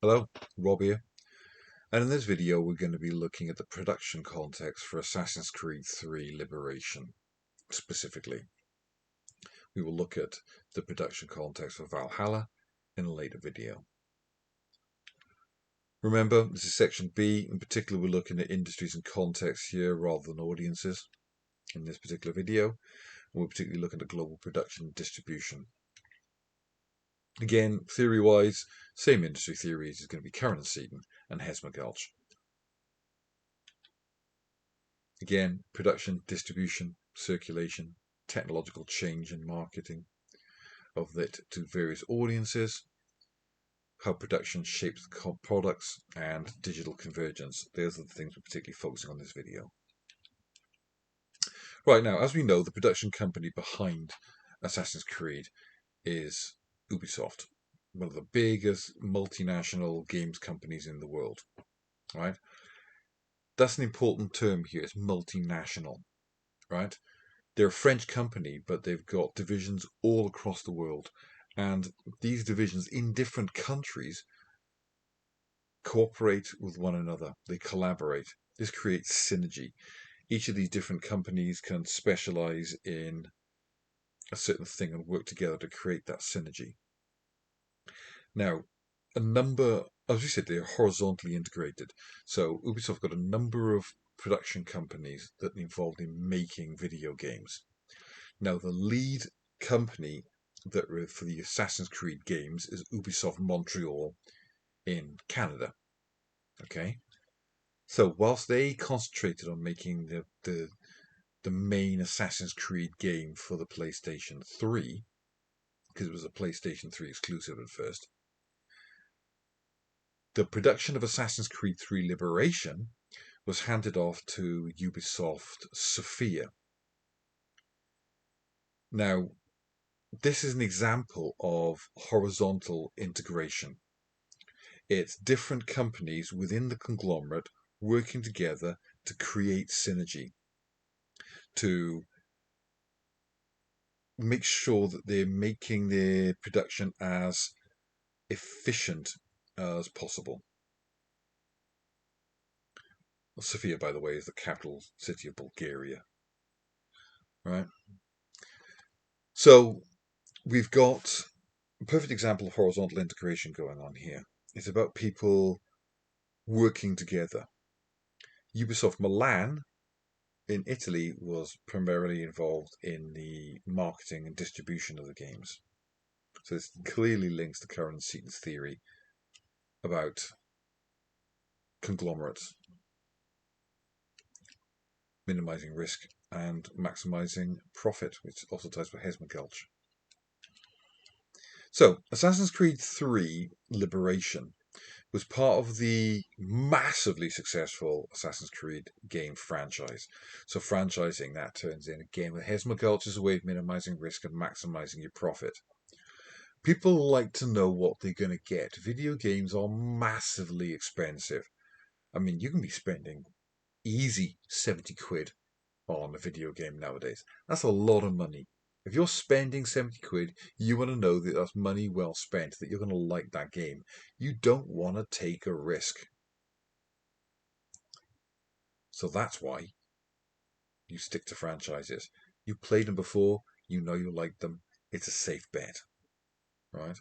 Hello, Rob here, and in this video we're going to be looking at the production context for Assassin's Creed 3 Liberation. Specifically, we will look at the production context for Valhalla in a later video. Remember, this is section B. In particular, we're looking at industries and context here rather than audiences in this particular video. We're particularly looking at global production and distribution. Again, theory-wise, same industry theories is going to be Karen and Seaton and Hesmer Gulch. Again, production, distribution, circulation, technological change and marketing of it to various audiences, how production shapes the products, and digital convergence. Those are the things we're particularly focusing on in this video. Right now, as we know, the production company behind Assassin's Creed is Ubisoft, one of the biggest multinational games companies in the world. Right? That's an important term here. It's multinational. Right? They're a French company, but they've got divisions all across the world. And these divisions in different countries cooperate with one another. They collaborate. This creates synergy. Each of these different companies can specialize in a certain thing and work together to create that synergy. Now, as we said, they're horizontally integrated. So Ubisoft got a number of production companies that are involved in making video games. Now, the lead company that for the Assassin's Creed games is Ubisoft Montreal in Canada. Okay, so whilst they concentrated on making the main Assassin's Creed game for the PlayStation 3, because it was a PlayStation 3 exclusive at first, the production of Assassin's Creed 3 Liberation was handed off to Ubisoft Sofia. Now, this is an example of horizontal integration. It's different companies within the conglomerate working together to create synergy, to make sure that they're making their production as efficient as possible. Sofia, by the way, is the capital city of Bulgaria. Right? So we've got a perfect example of horizontal integration going on here. It's about people working together. Ubisoft Milan in Italy was primarily involved in the marketing and distribution of the games. So this clearly links to Karen Seaton's theory about conglomerates minimizing risk and maximizing profit, which also ties with Hesmer Gulch. So, Assassin's Creed 3 Liberation was part of the massively successful Assassin's Creed game franchise. So franchising that turns in, again, with Hesmer Gulch as a way of minimizing risk and maximizing your profit. People like to know what they're going to get. Video games are massively expensive. I mean, you can be spending easy 70 quid on a video game nowadays. That's a lot of money. If you're spending 70 quid, you want to know that that's money well spent, that you're going to like that game. You don't want to take a risk. So that's why you stick to franchises. You played them before, you know you like them. It's a safe bet, right?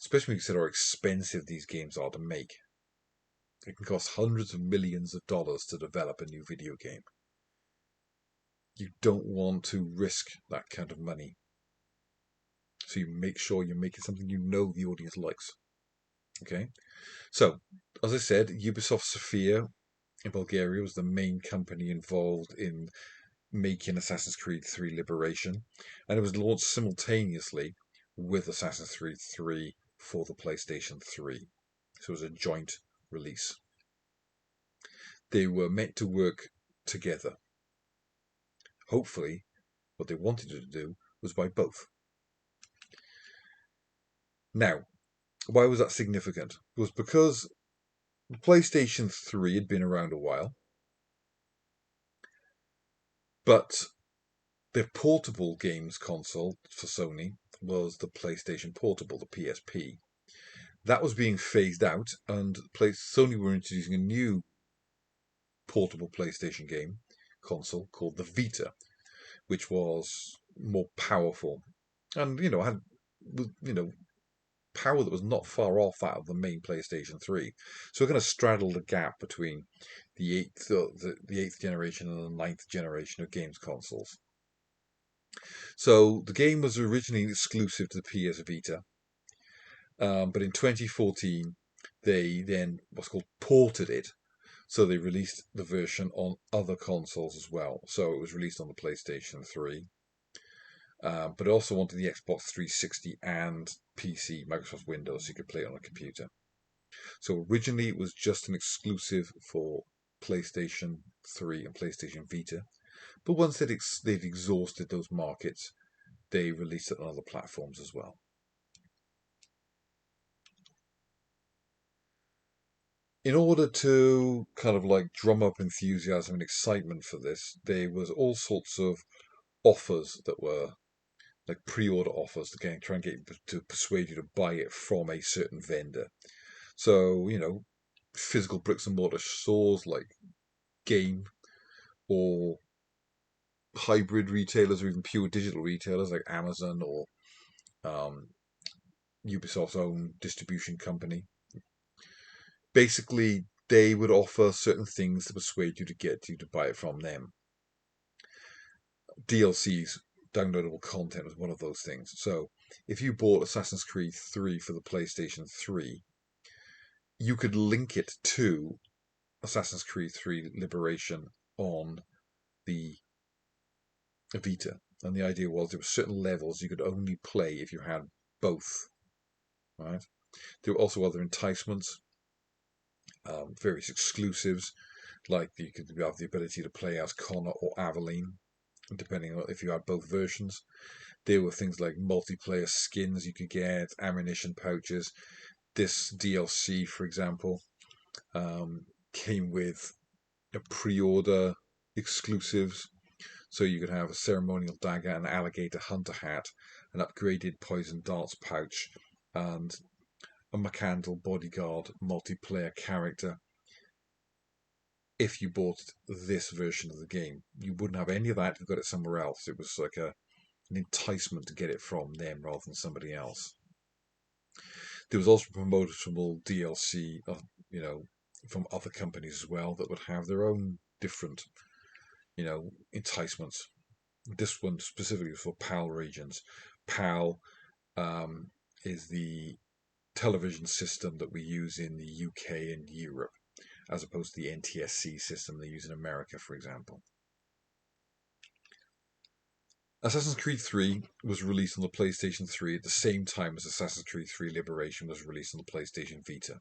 Especially when you consider how expensive these games are to make. It can cost hundreds of millions of dollars to develop a new video game. You don't want to risk that kind of money. So you make sure you're making something you know the audience likes. Okay? So, as I said, Ubisoft Sofia in Bulgaria was the main company involved in making Assassin's Creed 3 Liberation, and it was launched simultaneously with Assassin's Creed 3 for the PlayStation 3. So it was a joint release. They were meant to work together. Hopefully, what they wanted to do was buy both. Now, why was that significant? It was because the PlayStation 3 had been around a while, but the portable games console for Sony was the PlayStation Portable, the PSP. That was being phased out, and Sony were introducing a new portable PlayStation game console called the Vita, which was more powerful, and had power that was not far off that of the main PlayStation 3. So we're going to straddle the gap between the eighth generation and the ninth generation of games consoles. So the game was originally exclusive to the PS Vita, but in 2014 they then what's called ported it. So they released the version on other consoles as well. So it was released on the PlayStation 3, but it also wanted the Xbox 360 and PC, Microsoft Windows, so you could play it on a computer. So originally it was just an exclusive for PlayStation 3 and PlayStation Vita, but once they'd exhausted those markets, they released it on other platforms as well. In order to kind of like drum up enthusiasm and excitement for this, there was all sorts of offers that were like pre-order offers to try and get you to persuade you to buy it from a certain vendor. So, physical bricks and mortar stores like Game, or hybrid retailers, or even pure digital retailers like Amazon, or um, Ubisoft's own distribution company. Basically, they would offer certain things to persuade you to get you to buy it from them. DLCs, downloadable content, was one of those things. So if you bought Assassin's Creed 3 for the PlayStation 3, you could link it to Assassin's Creed 3 Liberation on the Vita. And the idea was there were certain levels you could only play if you had both. Right? There were also other enticements, various exclusives, like you could have the ability to play as Connor or Aveline, depending on if you had both versions. There were things like multiplayer skins you could get, ammunition pouches. This DLC, for example, came with a pre-order exclusives. So you could have a ceremonial dagger, an alligator hunter hat, an upgraded poison darts pouch, and a McCandle bodyguard multiplayer character. If you bought this version of the game, you wouldn't have any of that if you got it somewhere else. It was like an enticement to get it from them rather than somebody else. There was also promotional DLC, from other companies as well that would have their own different, enticements. This one specifically was for PAL regions. PAL is the television system that we use in the UK and Europe, as opposed to the NTSC system they use in America, for example. Assassin's Creed 3 was released on the PlayStation 3 at the same time as Assassin's Creed 3 Liberation was released on the PlayStation Vita.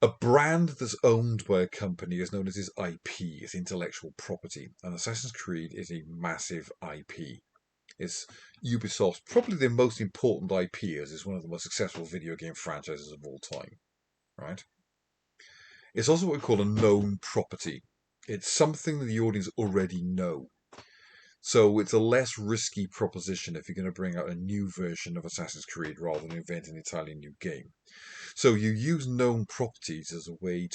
A brand that's owned by a company is known as its IP, its intellectual property, and Assassin's Creed is a massive IP. It's Ubisoft's probably their most important IP, as it's one of the most successful video game franchises of all time, right? It's also what we call a known property. It's something that the audience already know. So it's a less risky proposition if you're going to bring out a new version of Assassin's Creed rather than invent an entirely new game. So you use known properties as a way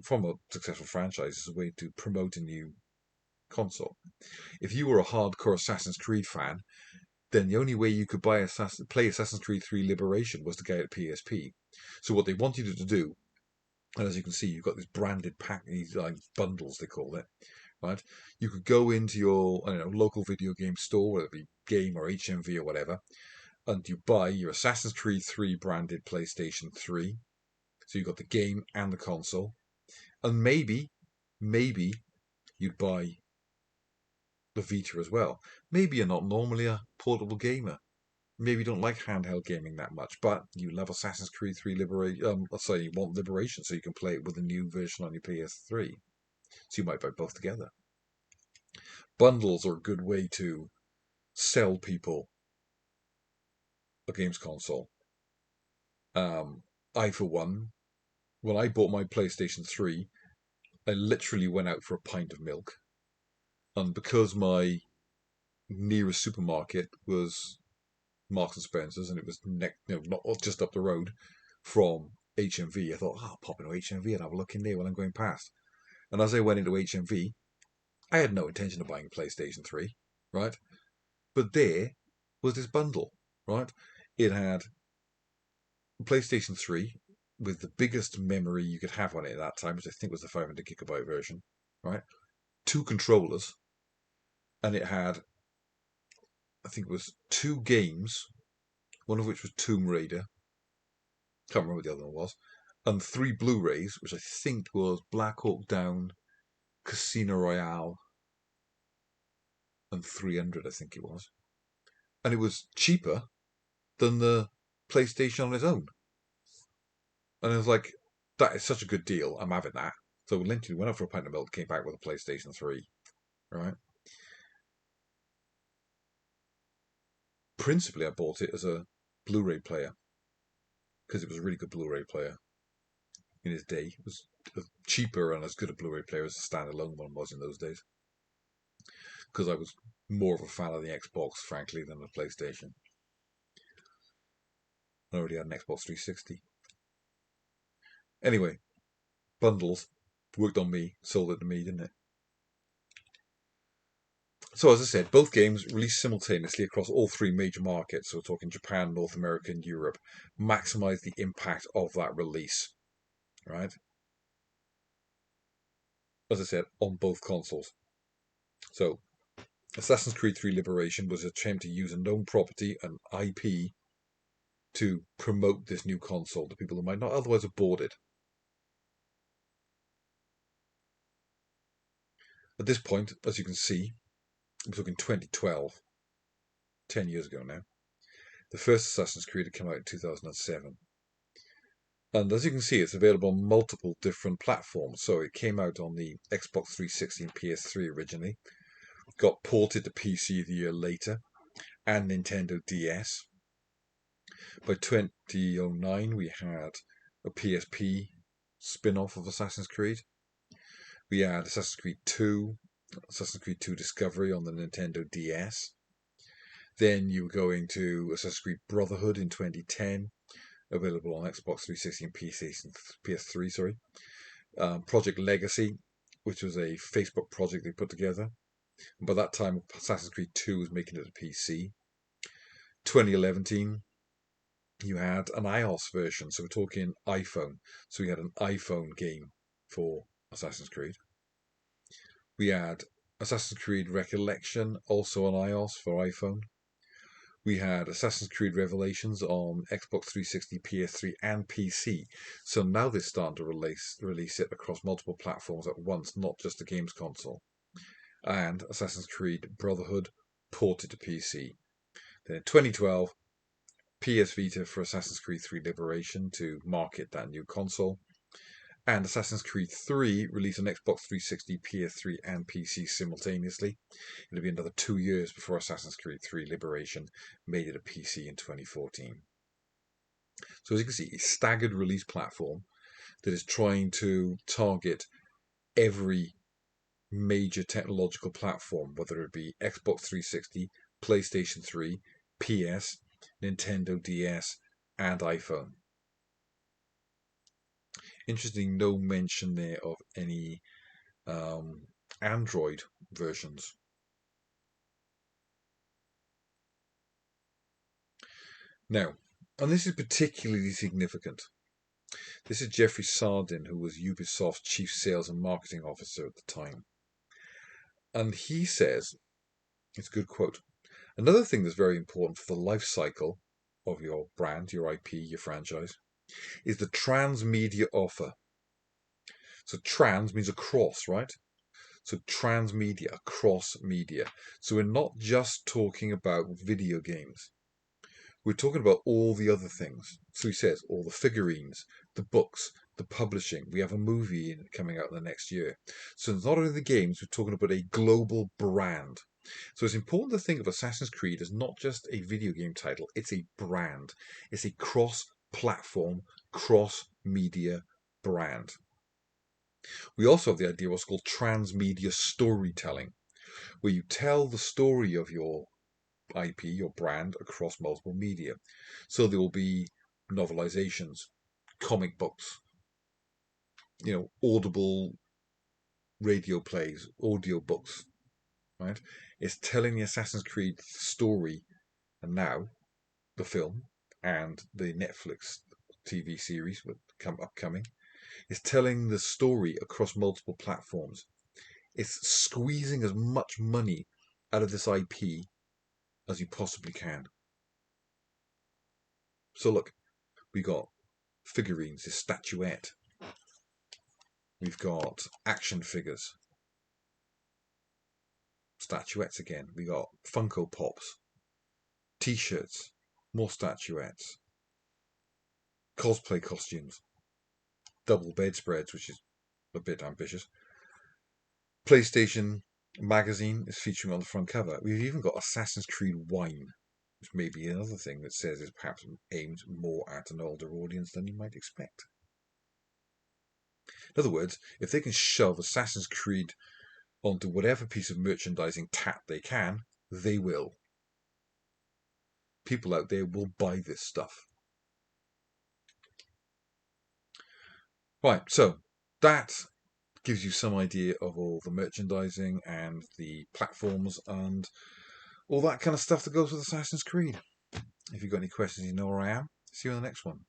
from a successful franchise, as a way to promote a new console. If you were a hardcore Assassin's Creed fan, then the only way you could play Assassin's Creed 3 Liberation was to get a PSP. So what they wanted you to do, and as you can see, you've got this branded pack, these like bundles they call it, right? You could go into your local video game store, whether it be Game or HMV or whatever, and you buy your Assassin's Creed 3 branded PlayStation 3. So you've got the game and the console. And maybe you'd buy the Vita as well. Maybe you're not normally a portable gamer. Maybe you don't like handheld gaming that much, but you love Assassin's Creed 3 Liberation. Let's say you want Liberation so you can play it with a new version on your PS3. So you might buy both together. Bundles are a good way to sell people a games console. I, for one, when I bought my PlayStation 3, I literally went out for a pint of milk. And because my nearest supermarket was Marks and Spencer's, and it was not just up the road from HMV. I thought, I'll pop into HMV and have a look in there while I'm going past. And as I went into HMV, I had no intention of buying PlayStation 3, right? But there was this bundle, right? It had PlayStation 3 with the biggest memory you could have on it at that time, which I think was the 500 gigabyte version, right? 2 controllers, and it had, I think it was 2 games, one of which was Tomb Raider. Can't remember what the other one was, and 3 Blu-rays, which I think was Black Hawk Down, Casino Royale, and 300, I think it was. And it was cheaper than the PlayStation on its own. And I was like, that is such a good deal. I'm having that. So literally went out for a pint of milk, came back with a PlayStation 3, right? Principally, I bought it as a Blu-ray player because it was a really good Blu-ray player in its day. It was cheaper and as good a Blu-ray player as a standalone one was in those days. Because I was more of a fan of the Xbox, frankly, than the PlayStation. I already had an Xbox 360. Anyway, bundles worked on me, sold it to me, didn't it? So as I said, both games released simultaneously across all 3 major markets. So we're talking Japan, North America, and Europe. Maximize the impact of that release, right? As I said, on both consoles. So Assassin's Creed 3 Liberation was an attempt to use a known property, an IP, to promote this new console to people who might not otherwise have bought it. At this point, as you can see, we're talking 2012, 10 years ago now. The first Assassin's Creed had come out in 2007. And as you can see, it's available on multiple different platforms. So it came out on the Xbox 360 and PS3 originally, got ported to PC the year later, and Nintendo DS. By 2009, we had a PSP spin-off of Assassin's Creed. We had Assassin's Creed 2, Assassin's Creed 2 Discovery on the Nintendo DS. Then you were going to Assassin's Creed Brotherhood in 2010, available on Xbox 360 and PS3. Sorry, Project Legacy, which was a Facebook project they put together. And by that time, Assassin's Creed 2 was making it a PC. 2011, you had an iOS version, so we're talking iPhone. So we had an iPhone game for Assassin's Creed. We had Assassin's Creed Recollection, also on iOS for iPhone. We had Assassin's Creed Revelations on Xbox 360, PS3, and PC. So now they're starting to release it across multiple platforms at once, not just the games console. And Assassin's Creed Brotherhood ported to PC. Then in 2012, PS Vita for Assassin's Creed 3 Liberation to market that new console. And Assassin's Creed 3 released on Xbox 360, PS3, and PC simultaneously. It'll be another 2 years before Assassin's Creed 3 Liberation made it a PC in 2014. So as you can see, a staggered release platform that is trying to target every major technological platform, whether it be Xbox 360, PlayStation 3, PS, Nintendo DS, and iPhone. Interesting, no mention there of any Android versions. Now, and this is particularly significant. This is Jeffrey Sardin, who was Ubisoft's chief sales and marketing officer at the time. And he says, it's a good quote, another thing that's very important for the life cycle of your brand, your IP, your franchise, is the transmedia offer. So trans means across, right? So transmedia, across media. So we're not just talking about video games. We're talking about all the other things. So he says, all the figurines, the books, the publishing. We have a movie coming out in the next year. So it's not only the games, we're talking about a global brand. So it's important to think of Assassin's Creed as not just a video game title, it's a brand. It's a cross-platform, cross-media brand. We also have the idea of what's called transmedia storytelling, where you tell the story of your IP, your brand, across multiple media. So there will be novelizations, comic books, audible radio plays, audio books, right? It's telling the Assassin's Creed story, and now the film and the Netflix TV series upcoming. It's telling the story across multiple platforms. It's squeezing as much money out of this IP as you possibly can. So look, we got figurines, this statuette. We've got action figures, statuettes again. We got Funko Pops, T-shirts, more statuettes, cosplay costumes, double bedspreads, which is a bit ambitious. PlayStation magazine is featuring on the front cover. We've even got Assassin's Creed wine, which may be another thing that says is perhaps aimed more at an older audience than you might expect. In other words, if they can shove Assassin's Creed onto whatever piece of merchandising tap they can, they will. People out there will buy this stuff. Right, so that gives you some idea of all the merchandising and the platforms and all that kind of stuff that goes with Assassin's Creed. If you've got any questions, you know where I am. See you on the next one.